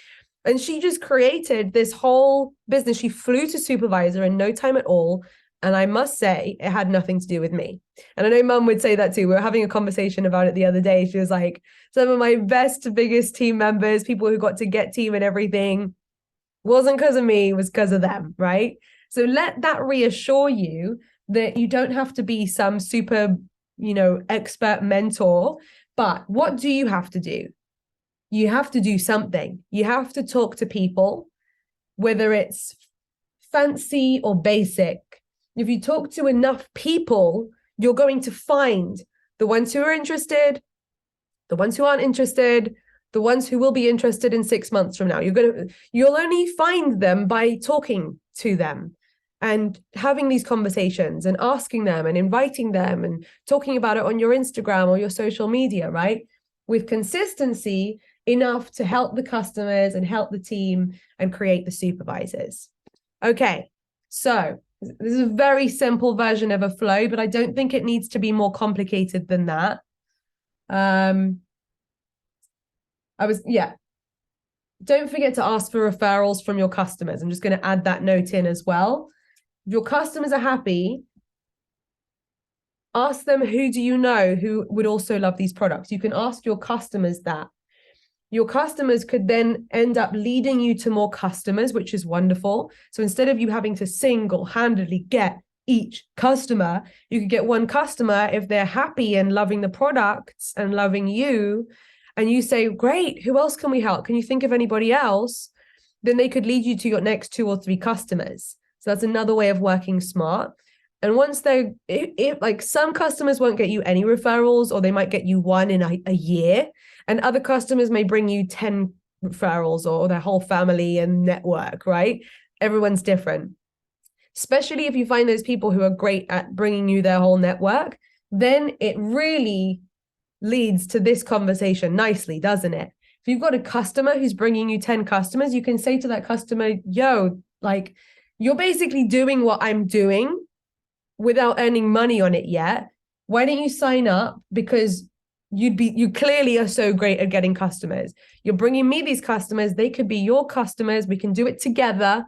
And she just created this whole business. She flew to supervisor in no time at all. And I must say, it had nothing to do with me. And I know mum would say that too. We were having a conversation about it the other day. She was like, some of my best, biggest team members, people who got to get team and everything, wasn't because of me, it was because of them, right? So let that reassure you that you don't have to be some super, expert mentor. But what do you have to do? You have to do something. You have to talk to people, whether it's fancy or basic. If you talk to enough people, you're going to find the ones who are interested, the ones who aren't interested, the ones who will be interested in 6 months from now. You'll only find them by talking to them and having these conversations and asking them and inviting them and talking about it on your Instagram or your social media, right? With consistency enough to help the customers and help the team and create the supervisors. Okay, so this is a very simple version of a flow, but I don't think it needs to be more complicated than that. Don't forget to ask for referrals from your customers. I'm just going to add that note in as well. If your customers are happy, ask them, who do you know who would also love these products? You can ask your customers that. Your customers could then end up leading you to more customers, which is wonderful. So instead of you having to single-handedly get each customer, you could get one customer if they're happy and loving the products and loving you. And you say, great, who else can we help? Can you think of anybody else? Then they could lead you to your next 2 or 3 customers. So that's another way of working smart. And once if like some customers won't get you any referrals, or they might get you 1 in a year, and other customers may bring you 10 referrals or their whole family and network, right? Everyone's different. Especially if you find those people who are great at bringing you their whole network, then it really leads to this conversation nicely, doesn't it? If you've got a customer who's bringing you 10 customers, you can say to that customer, yo, like, you're basically doing what I'm doing without earning money on it yet. Why don't you sign up? Because you clearly are so great at getting customers. You're bringing me these customers. They could be your customers. We can do it together.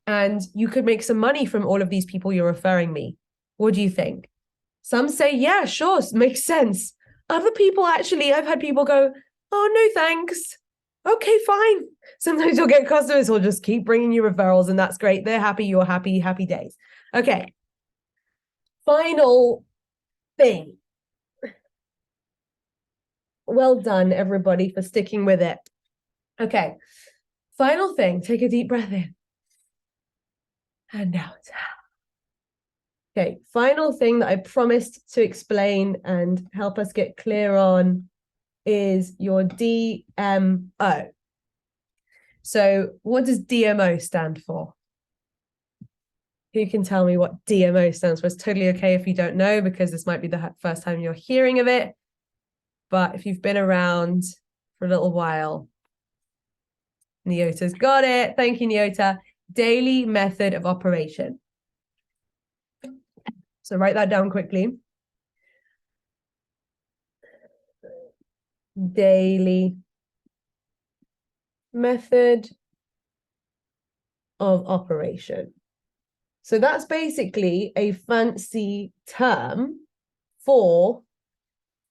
And you could make some money from all of these people you're referring me. What do you think? Some say, yeah, sure, makes sense. Other people, actually, I've had people go, oh, no, thanks. Okay, fine. Sometimes you'll get customers who'll just keep bringing you referrals, and that's great. They're happy, you're happy, happy days. Okay. Final thing. Well done, everybody, for sticking with it. Okay. Final thing. Take a deep breath in. And out. Okay. Final thing that I promised to explain and help us get clear on is your DMO. So what does DMO stand for? Who can tell me what DMO stands for? It's totally okay if you don't know, because this might be the first time you're hearing of it. But if you've been around for a little while, Nyota's got it. Thank you, Nyota. Daily method of operation. So write that down quickly. Daily method of operation. So that's basically a fancy term for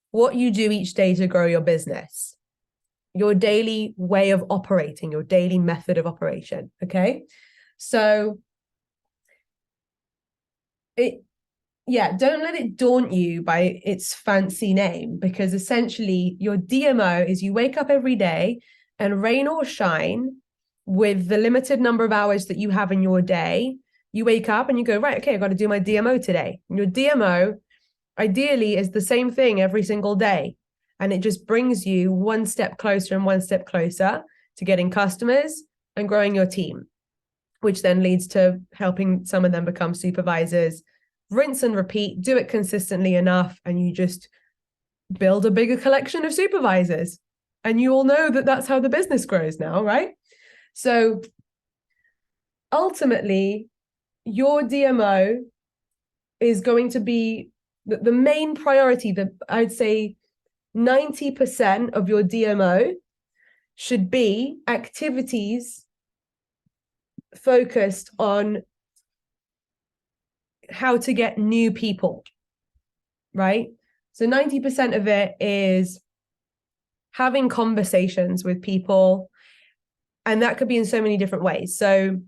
what you do each day to grow your business, your daily way of operating, your daily method of operation. Okay. So don't let it daunt you by its fancy name, because essentially your DMO is you wake up every day and rain or shine with the limited number of hours that you have in your day. You wake up and you go, right, okay, I've got to do my DMO today. And your DMO ideally is the same thing every single day. And it just brings you one step closer and one step closer to getting customers and growing your team, which then leads to helping some of them become supervisors. Rinse and repeat, do it consistently enough, and you just build a bigger collection of supervisors. And you all know that that's how the business grows now, right? So ultimately, your DMO is going to be the main priority. That I'd say 90% of your DMO should be activities focused on how to get new people, right? So 90% of it is having conversations with people, and that could be in so many different ways. So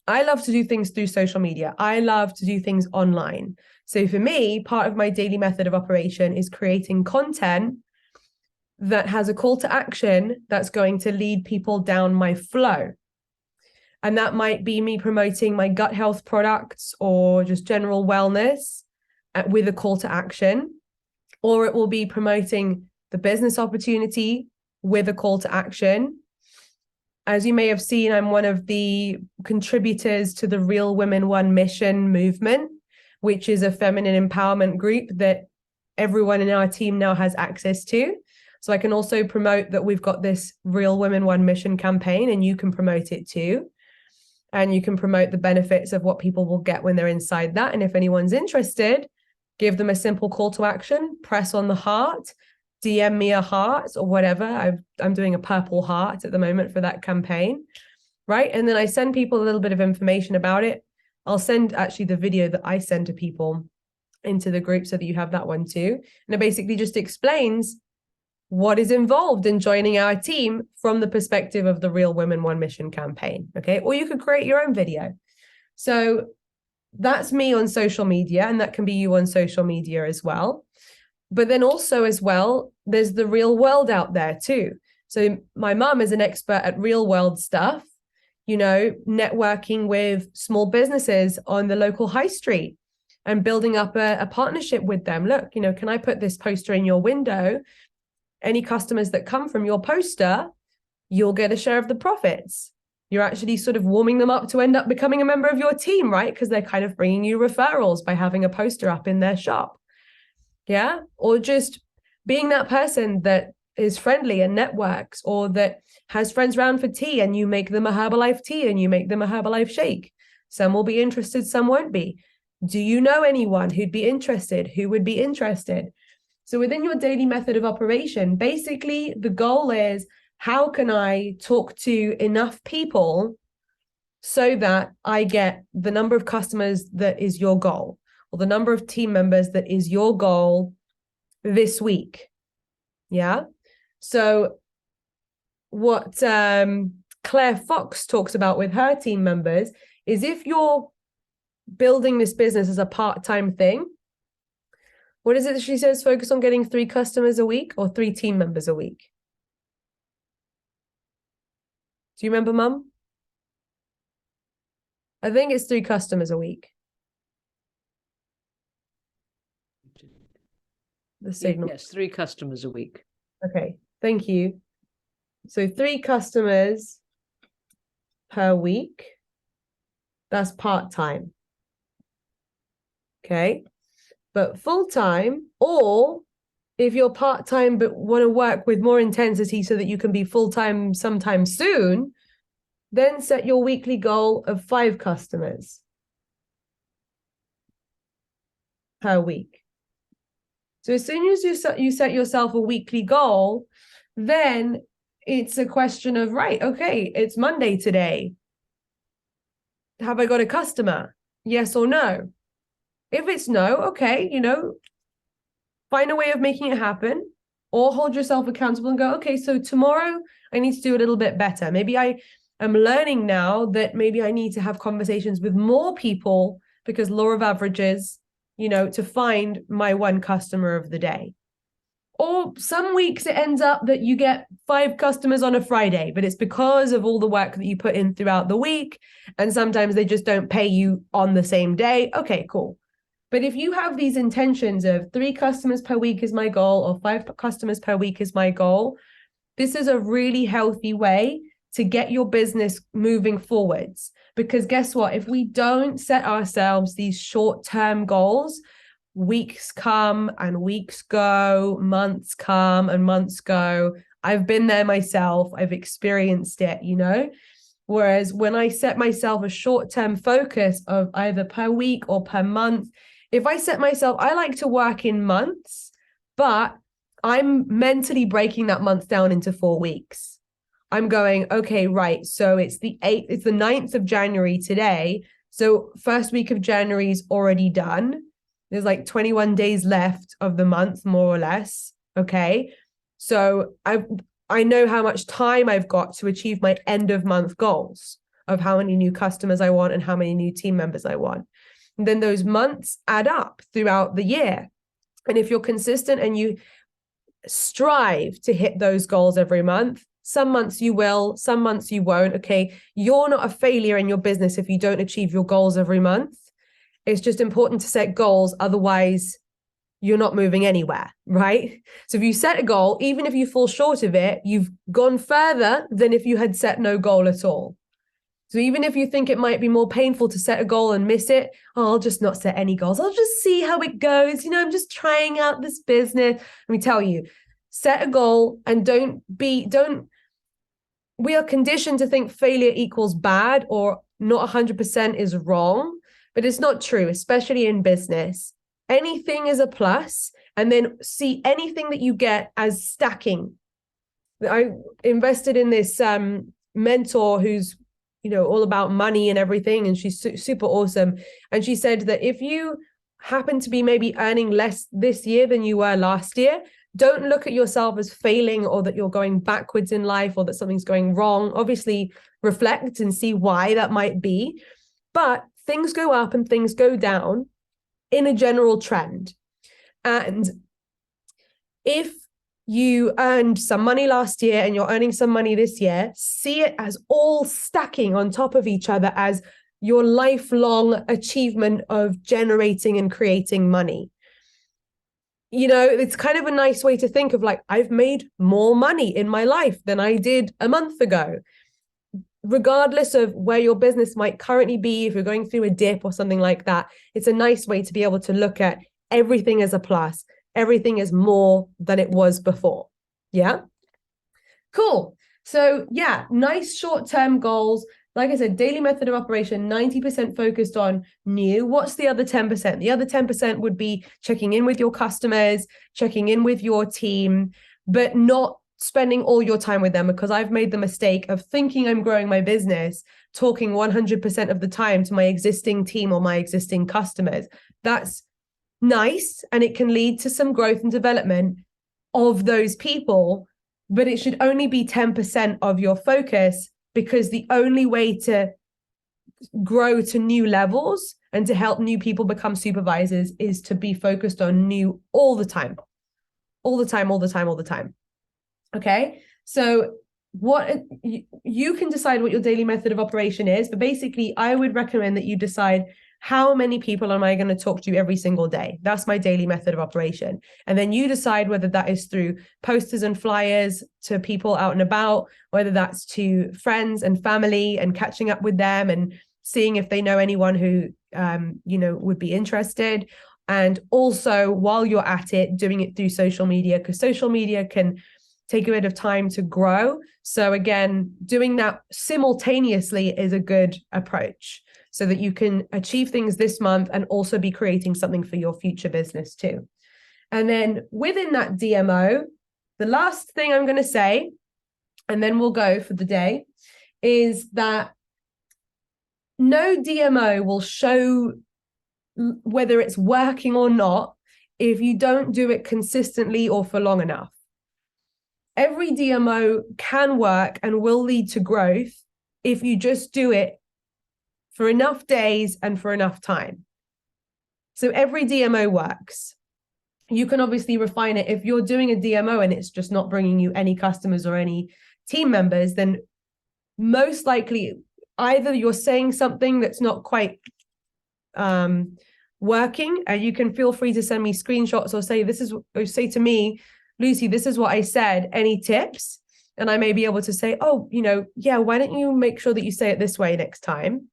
I love to do things through social media. I love to do things online. So for me, part of my daily method of operation is creating content that has a call to action that's going to lead people down my flow. And that might be me promoting my gut health products or just general wellness with a call to action. Or it will be promoting the business opportunity with a call to action. As you may have seen, I'm one of the contributors to the Real Women One Mission movement, which is a feminine empowerment group that everyone in our team now has access to. So I can also promote that we've got this Real Women One Mission campaign, and you can promote it too. And you can promote the benefits of what people will get when they're inside that. And if anyone's interested, give them a simple call to action, press on the heart, DM me a heart or whatever. I'm doing a purple heart at the moment for that campaign, right? And then I send people a little bit of information about it. I'll send actually the video that I send to people into the group so that you have that one too. And it basically just explains what is involved in joining our team from the perspective of the Real Women One Mission campaign, okay? Or you could create your own video. So that's me on social media, and that can be you on social media as well. But then also as well, there's the real world out there too. So my mum is an expert at real world stuff, you know, networking with small businesses on the local high street and building up a partnership with them. Look, you know, can I put this poster in your window? Any customers that come from your poster, you'll get a share of the profits. You're actually sort of warming them up to end up becoming a member of your team, right? Because they're kind of bringing you referrals by having a poster up in their shop. Yeah. Or just being that person that is friendly and networks, or that has friends round for tea and you make them a Herbalife tea and you make them a Herbalife shake. Some will be interested, some won't be. Do you know anyone who'd be interested? Who would be interested? So within your daily method of operation, basically the goal is, how can I talk to enough people so that I get the number of customers that is your goal, or the number of team members that is your goal this week? Yeah. So what Claire Fox talks about with her team members is, if you're building this business as a part-time thing, what is it that she says? Focus on getting 3 customers a week or 3 team members a week. Do you remember, Mum? I think it's 3 customers a week. The signal. Yes, 3 customers a week. Okay, thank you. So 3 customers per week. That's part-time. Okay. But full-time, or if you're part-time but want to work with more intensity so that you can be full-time sometime soon, then set your weekly goal of 5 customers per week. So as soon as you set yourself a weekly goal, then it's a question of, right, okay, it's Monday today. Have I got a customer? Yes or no? If it's no, okay, you know, find a way of making it happen, or hold yourself accountable and go, okay, so tomorrow I need to do a little bit better. Maybe I am learning now that maybe I need to have conversations with more people, because law of averages, to find my one customer of the day. Or some weeks it ends up that you get 5 customers on a Friday, but it's because of all the work that you put in throughout the week. And sometimes they just don't pay you on the same day. Okay, cool. But if you have these intentions of 3 customers per week is my goal, or 5 customers per week is my goal, this is a really healthy way to get your business moving forwards. Because guess what? If we don't set ourselves these short-term goals, weeks come and weeks go, months come and months go. I've been there myself. I've experienced it, Whereas when I set myself a short-term focus of either per week or per month, if I set myself, I like to work in months, but I'm mentally breaking that month down into 4 weeks. I'm going, okay, right. So it's the 9th of January today. So first week of January is already done. There's like 21 days left of the month, more or less. Okay. So I know how much time I've got to achieve my end of month goals of how many new customers I want and how many new team members I want. And then those months add up throughout the year. And if you're consistent and you strive to hit those goals every month, some months you will, some months you won't. Okay. You're not a failure in your business if you don't achieve your goals every month. It's just important to set goals. Otherwise, you're not moving anywhere, right? So if you set a goal, even if you fall short of it, you've gone further than if you had set no goal at all. So even if you think it might be more painful to set a goal and miss it, I'll just not set any goals. I'll just see how it goes. I'm just trying out this business. Let me tell you, set a goal and we are conditioned to think failure equals bad or not 100% is wrong. But it's not true, especially in business. Anything is a plus, and then see anything that you get as stacking. I invested in this mentor who's, all about money and everything, and she's super awesome. And she said that if you happen to be maybe earning less this year than you were last year, don't look at yourself as failing or that you're going backwards in life or that something's going wrong. Obviously, reflect and see why that might be. But things go up and things go down in a general trend. And if you earned some money last year and you're earning some money this year, see it as all stacking on top of each other as your lifelong achievement of generating and creating money. It's kind of a nice way to think of like, I've made more money in my life than I did a month ago. Regardless of where your business might currently be, if you're going through a dip or something like that, it's a nice way to be able to look at everything as a plus. Everything is more than it was before. Yeah. Cool. So yeah, nice short-term goals. Like I said, daily method of operation, 90% focused on new. What's the other 10%? The other 10% would be checking in with your customers, checking in with your team, but not spending all your time with them, because I've made the mistake of thinking I'm growing my business, talking 100% of the time to my existing team or my existing customers. That's nice. And it can lead to some growth and development of those people, but it should only be 10% of your focus, because the only way to grow to new levels and to help new people become supervisors is to be focused on new all the time. Okay, so what you can decide what your daily method of operation is, but basically I would recommend that you decide how many people am I going to talk to every single day. That's my daily method of operation. And then you decide whether that is through posters and flyers to people out and about, whether that's to friends and family and catching up with them and seeing if they know anyone who would be interested. And also, while you're at it, doing it through social media, because social media can take a bit of time to grow. So again, doing that simultaneously is a good approach so that you can achieve things this month and also be creating something for your future business too. And then within that DMO, the last thing I'm going to say, and then we'll go for the day, is that no DMO will show whether it's working or not if you don't do it consistently or for long enough. Every DMO can work and will lead to growth if you just do it for enough days and for enough time. So every DMO works. You can obviously refine it. If you're doing a DMO and it's just not bringing you any customers or any team members, then most likely either you're saying something that's not quite working, and you can feel free to send me screenshots or say to me, Lucy, this is what I said. Any tips? And I may be able to say, oh, yeah, why don't you make sure that you say it this way next time?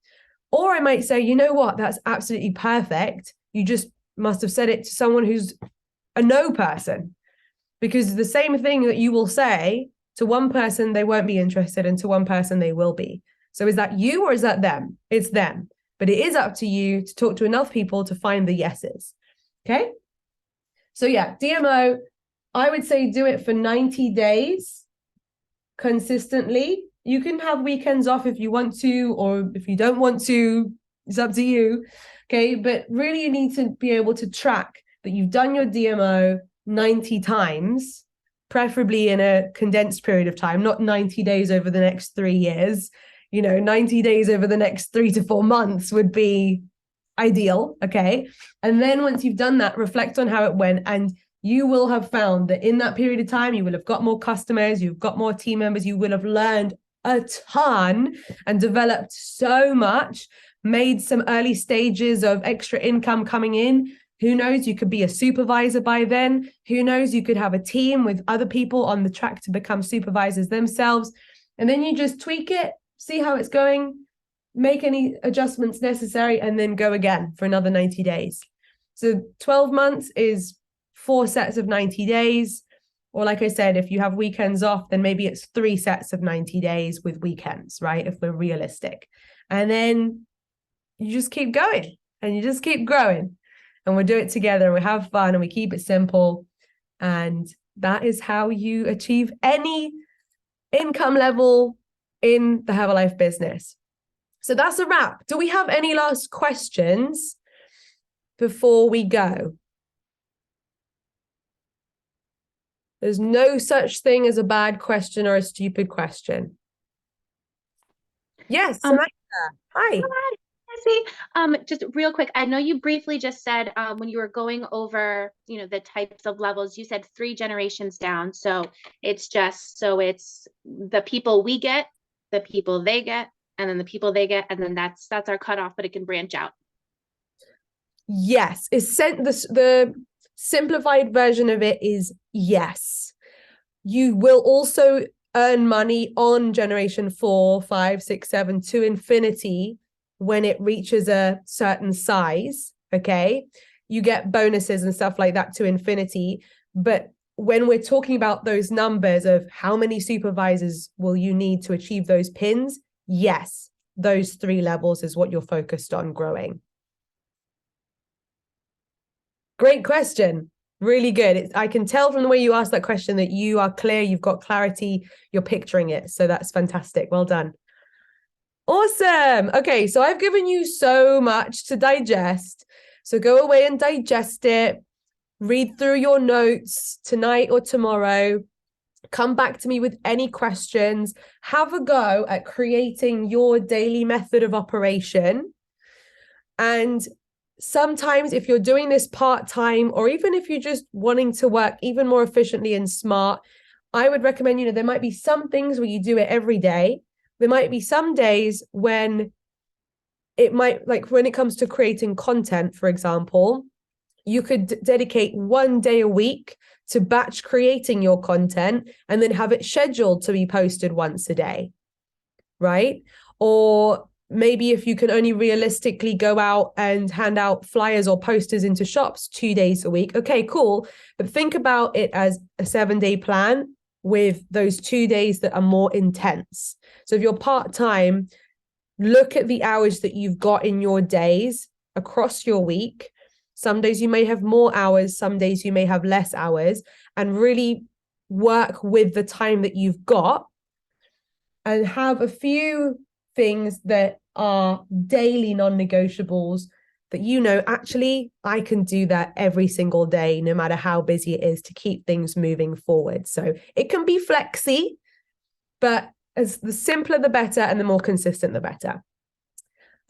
Or I might say, you know what, that's absolutely perfect. You just must have said it to someone who's a no person, because the same thing that you will say to one person, they won't be interested, and to one person, they will be. So is that you or is that them? It's them. But it is up to you to talk to enough people to find the yeses. Okay? So yeah, DMO, I would say do it for 90 days consistently. You can have weekends off if you want to, or if you don't want to, it's up to you. Okay? But really you need to be able to track that you've done your DMO 90 times, preferably in a condensed period of time, not 90 days over the next 3 years. 90 days over the next 3 to 4 months would be ideal. Okay. And then once you've done that, reflect on how it went. And you will have found that in that period of time, you will have got more customers, you've got more team members, you will have learned a ton and developed so much, made some early stages of extra income coming in. Who knows, you could be a supervisor by then. Who knows, you could have a team with other people on the track to become supervisors themselves. And then you just tweak it, see how it's going, make any adjustments necessary, and then go again for another 90 days. So 12 months is 4 sets of 90 days. Or like I said, if you have weekends off, then maybe it's 3 sets of 90 days with weekends, right? If we're realistic. And then you just keep going and you just keep growing. And we'll do it together and we have fun and we keep it simple. And that is how you achieve any income level in the Herbalife business. So that's a wrap. Do we have any last questions before we go? There's no such thing as a bad question or a stupid question. Yes, Samantha. Hi. Just real quick, I know you briefly just said when you were going over, the types of levels, you said 3 generations down. So it's the people we get, the people they get, and then the people they get, and then that's our cutoff, but it can branch out. Yes, the simplified version of it is yes. You will also earn money on generation 4, 5, 6, 7 to infinity when it reaches a certain size. Okay, you get bonuses and stuff like that to infinity. But when we're talking about those numbers of how many supervisors will you need to achieve those pins, yes, those 3 levels is what you're focused on growing. Great question. Really good. I can tell from the way you asked that question that you are clear, you've got clarity, you're picturing it. So that's fantastic. Well done. Awesome. Okay, so I've given you so much to digest. So go away and digest it. Read through your notes tonight or tomorrow. Come back to me with any questions. Have a go at creating your daily method of operation. And sometimes if you're doing this part-time, or even if you're just wanting to work even more efficiently and smart, I would recommend, there might be some things where you do it every day. There might be some days when it might, like when it comes to creating content, for example, you could dedicate 1 day a week to batch creating your content and then have it scheduled to be posted once a day, right? Or maybe if you can only realistically go out and hand out flyers or posters into shops 2 days a week, okay, cool. But think about it as a 7-day plan with those 2 days that are more intense. So if you're part-time, look at the hours that you've got in your days across your week. Some days you may have more hours, some days you may have less hours, and really work with the time that you've got and have a few things that are daily non-negotiables that actually I can do that every single day, no matter how busy it is, to keep things moving forward. So it can be flexy, but as the simpler the better and the more consistent the better.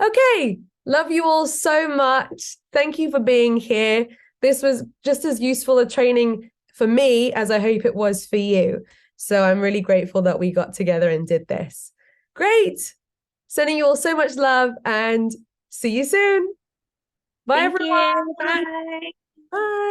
Okay, Love you all so much. Thank you for being here. This was just as useful a training for me as I hope it was for you. So I'm really grateful that we got together and did this. Great. Sending you all so much love and see you soon. Bye, Thank everyone. you. Bye. Bye.